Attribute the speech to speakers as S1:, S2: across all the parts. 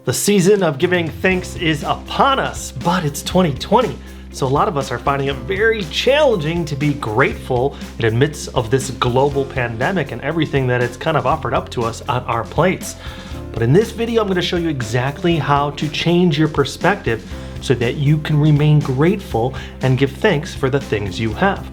S1: The season of giving thanks is upon us, but it's 2020. So a lot of us are finding it very challenging to be grateful in the midst of this global pandemic and everything that it's kind of offered up to us on our plates. But in this video, I'm going to show you exactly how to change your perspective so that you can remain grateful and give thanks for the things you have.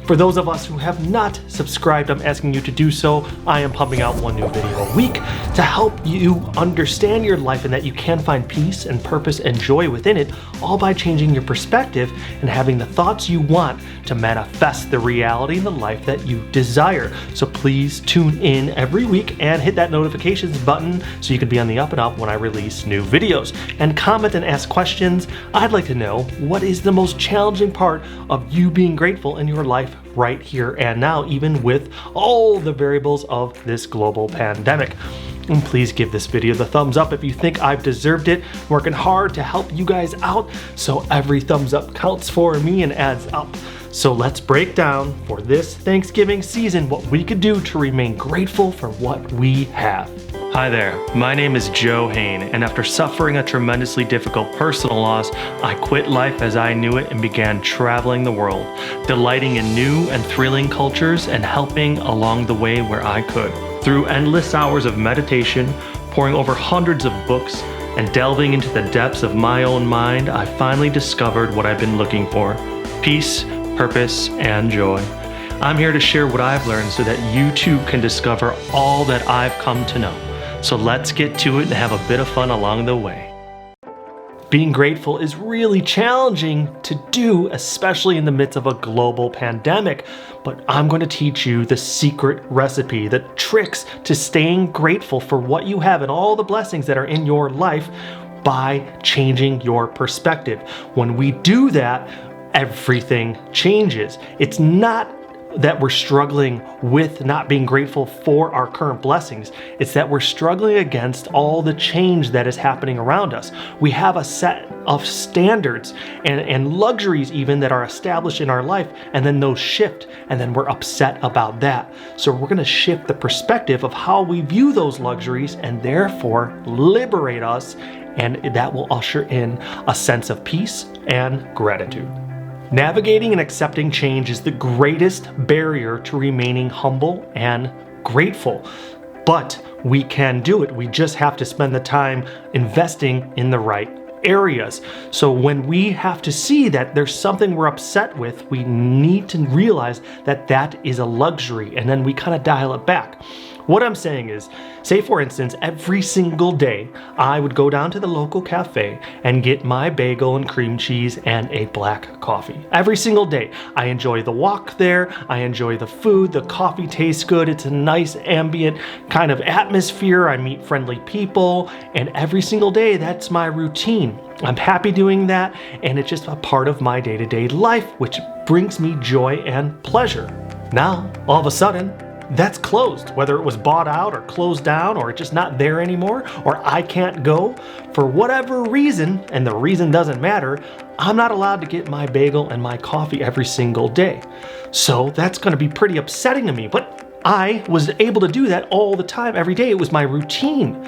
S1: For those of us who have not subscribed, I'm asking you to do so. I am pumping out one new video a week to help you understand your life and that you can find peace and purpose and joy within it, all by changing your perspective and having the thoughts you want to manifest the reality in the life that you desire. So please tune in every week and hit that notifications button so you can be on the up and up when I release new videos. And comment and ask questions. I'd like to know, what is the most challenging part of you being grateful in your life right here and now, even with all the variables of this global pandemic? And please give this video the thumbs up if you think I've deserved it. I'm working hard to help you guys out, so every thumbs up counts for me and adds up. So let's break down for this Thanksgiving season what we could do to remain grateful for what we have. Hi there, my name is Hehn, and after suffering a tremendously difficult personal loss, I quit life as I knew it and began traveling the world, delighting in new and thrilling cultures and helping along the way where I could. Through endless hours of meditation, pouring over hundreds of books, and delving into the depths of my own mind, I finally discovered what I've been looking for: peace, purpose, and joy. I'm here to share what I've learned so that you too can discover all that I've come to know. So let's get to it and have a bit of fun along the way. Being grateful is really challenging to do, especially in the midst of a global pandemic. But I'm going to teach you the secret recipe, the tricks to staying grateful for what you have and all the blessings that are in your life by changing your perspective. When we do that, everything changes. It's not that we're struggling with not being grateful for our current blessings. It's that we're struggling against all the change that is happening around us. We have a set of standards and luxuries even that are established in our life, and then those shift, and then we're upset about that. So we're going to shift the perspective of how we view those luxuries and therefore liberate us, and that will usher in a sense of peace and gratitude. Navigating and accepting change is the greatest barrier to remaining humble and grateful. But we can do it. We just have to spend the time investing in the right areas. So when we have to see that there's something we're upset with, we need to realize that that is a luxury, and then we kind of dial it back. What I'm saying is, say for instance, every single day I would go down to the local cafe and get my bagel and cream cheese and a black coffee. Every single day. I enjoy the walk there, I enjoy the food, the coffee tastes good, it's a nice ambient kind of atmosphere, I meet friendly people, and every single day that's my routine. I'm happy doing that, and it's just a part of my day-to-day life, which brings me joy and pleasure. Now, all of a sudden, that's closed, whether it was bought out or closed down or it's just not there anymore, or I can't go for whatever reason, and the reason doesn't matter. I'm not allowed to get my bagel and my coffee every single day. So that's going to be pretty upsetting to me, but I was able to do that all the time, every day. It was my routine.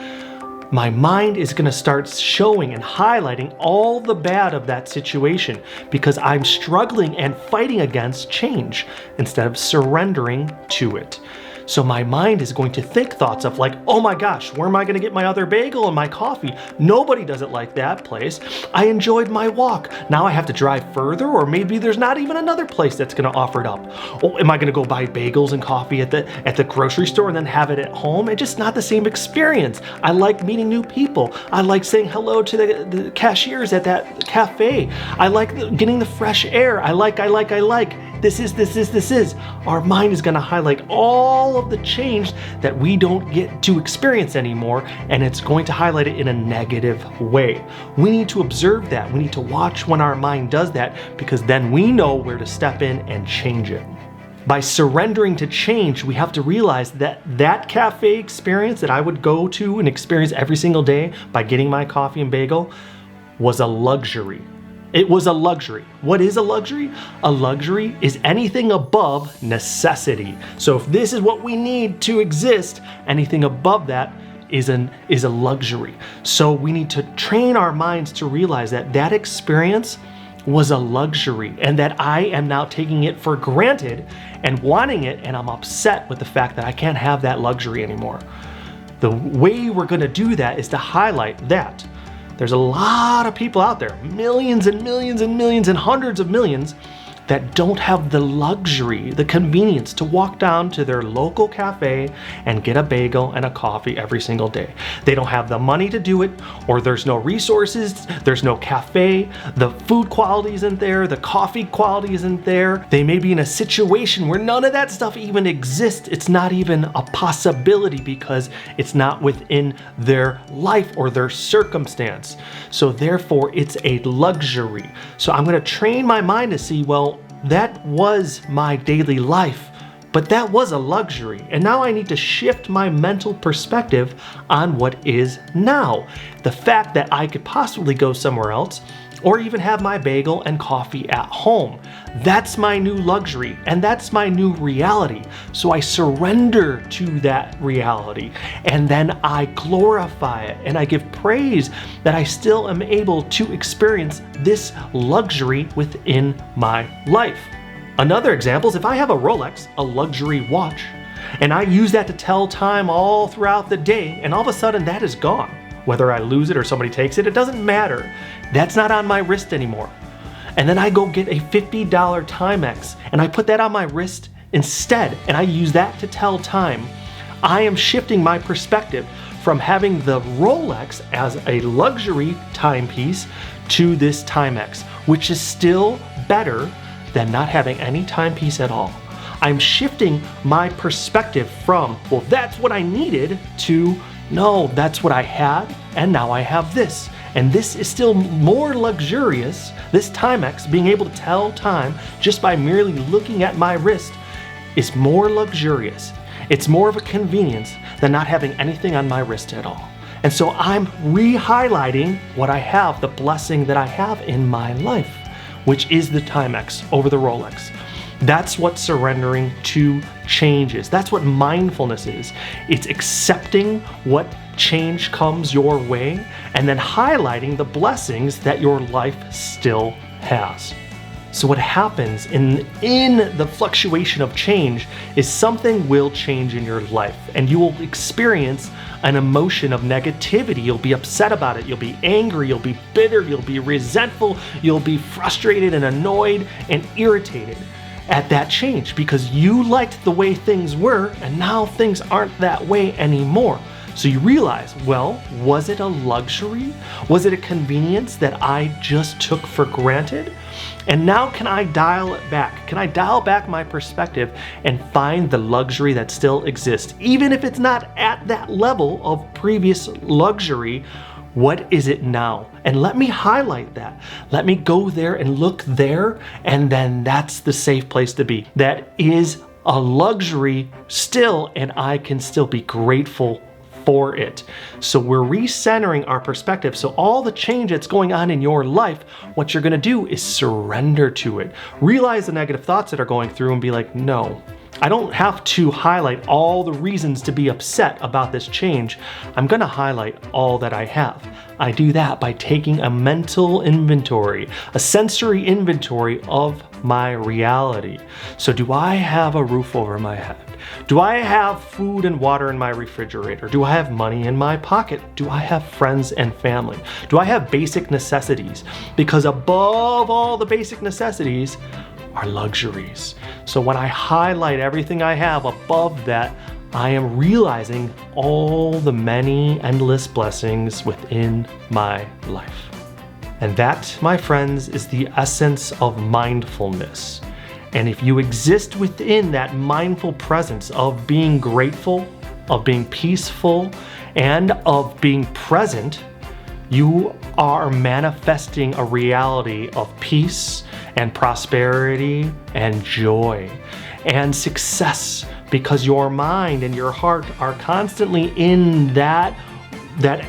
S1: My mind is going to start showing and highlighting all the bad of that situation because I'm struggling and fighting against change instead of surrendering to it. So my mind is going to think thoughts of like, oh my gosh, where am I going to get my other bagel and my coffee? Nobody does it like that place. I enjoyed my walk. Now I have to drive further, or maybe there's not even another place that's going to offer it up. Oh, am I going to go buy bagels and coffee at the grocery store and then have it at home? It's just not the same experience. I like meeting new people. I like saying hello to the cashiers at that cafe. I like getting the fresh air. I like. This is. Our mind is going to highlight all of the change that we don't get to experience anymore, and it's going to highlight it in a negative way. We need to observe that. We need to watch when our mind does that, because then we know where to step in and change it. By surrendering to change, we have to realize that that cafe experience that I would go to and experience every single day by getting my coffee and bagel was a luxury. It was a luxury. What is a luxury? A luxury is anything above necessity. So if this is what we need to exist, anything above that is a luxury. So we need to train our minds to realize that that experience was a luxury and that I am now taking it for granted and wanting it, and I'm upset with the fact that I can't have that luxury anymore. The way we're going to do that is to highlight that there's a lot of people out there, millions and millions and millions and hundreds of millions, that don't have the luxury, the convenience to walk down to their local cafe and get a bagel and a coffee every single day. They don't have the money to do it, or there's no resources, there's no cafe, the food quality isn't there, the coffee quality isn't there. They may be in a situation where none of that stuff even exists. It's not even a possibility because it's not within their life or their circumstance. So therefore, it's a luxury. So I'm going to train my mind to see, well, that was my daily life, but that was a luxury. And now I need to shift my mental perspective on what is now. The fact that I could possibly go somewhere else or even have my bagel and coffee at home. That's my new luxury and that's my new reality. So I surrender to that reality and then I glorify it and I give praise that I still am able to experience this luxury within my life. Another example is if I have a Rolex, a luxury watch, and I use that to tell time all throughout the day, and all of a sudden that is gone. Whether I lose it or somebody takes it, it doesn't matter. That's not on my wrist anymore. And then I go get a $50 JhN&x and I put that on my wrist instead, and I use that to tell time. I am shifting my perspective from having the Rolex as a luxury timepiece to this JhN&x, which is still better than not having any timepiece at all. I'm shifting my perspective from, well, that's what I needed, to, no, that's what I had, and now I have this. And this is still more luxurious. This JhN&x, being able to tell time just by merely looking at my wrist, is more luxurious. It's more of a convenience than not having anything on my wrist at all. And so I'm re-highlighting what I have, the blessing that I have in my life, which is the JhN&x over the Rolex. That's what surrendering to change is. That's what mindfulness is. It's accepting what change comes your way and then highlighting the blessings that your life still has. So what happens in the fluctuation of change is something will change in your life and you will experience an emotion of negativity. You'll be upset about it. You'll be angry. You'll be bitter. You'll be resentful. You'll be frustrated and annoyed and irritated at that change because you liked the way things were and now things aren't that way anymore. So you realize, well, was it a luxury? Was it a convenience that I just took for granted? And now can I dial it back? Can I dial back my perspective and find the luxury that still exists? Even if it's not at that level of previous luxury, what is it now? And let me highlight that. Let me go there and look there, and then that's the safe place to be. That is a luxury still, and I can still be grateful for it. So we're recentering our perspective. So all the change that's going on in your life, what you're gonna do is surrender to it. Realize the negative thoughts that are going through and be like, no, I don't have to highlight all the reasons to be upset about this change. I'm gonna highlight all that I have. I do that by taking a mental inventory, a sensory inventory of my reality. So do I have a roof over my head? Do I have food and water in my refrigerator? Do I have money in my pocket? Do I have friends and family? Do I have basic necessities? Because above all the basic necessities are luxuries. So when I highlight everything I have above that, I am realizing all the many endless blessings within my life. And that, my friends, is the essence of mindfulness. And if you exist within that mindful presence of being grateful, of being peaceful, and of being present, you are manifesting a reality of peace and prosperity and joy and success, because your mind and your heart are constantly in that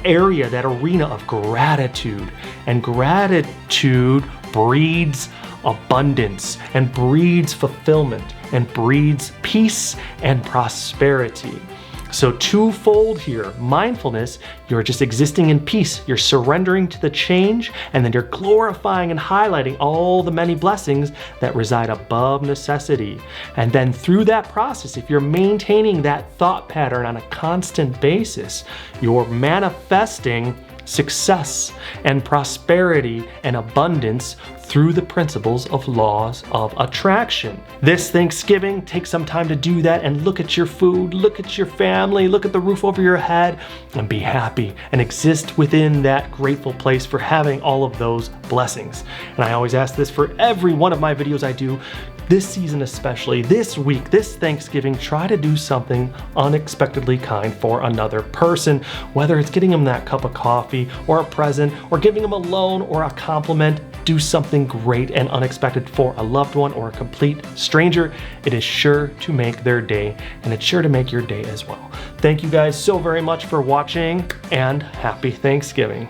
S1: area, that arena of gratitude. And gratitude breeds abundance and breeds fulfillment and breeds peace and prosperity. So twofold here. Mindfulness, you're just existing in peace. You're surrendering to the change, and then you're glorifying and highlighting all the many blessings that reside above necessity. And then through that process, if you're maintaining that thought pattern on a constant basis, you're manifesting success and prosperity and abundance through the principles of laws of attraction. This Thanksgiving, take some time to do that and look at your food, look at your family, look at the roof over your head, and be happy and exist within that grateful place for having all of those blessings. And I always ask this for every one of my videos I do. This season especially, this week, this Thanksgiving, try to do something unexpectedly kind for another person, whether it's getting them that cup of coffee or a present or giving them a loan or a compliment. Do something great and unexpected for a loved one or a complete stranger. It is sure to make their day, and it's sure to make your day as well. Thank you guys so very much for watching, and happy Thanksgiving.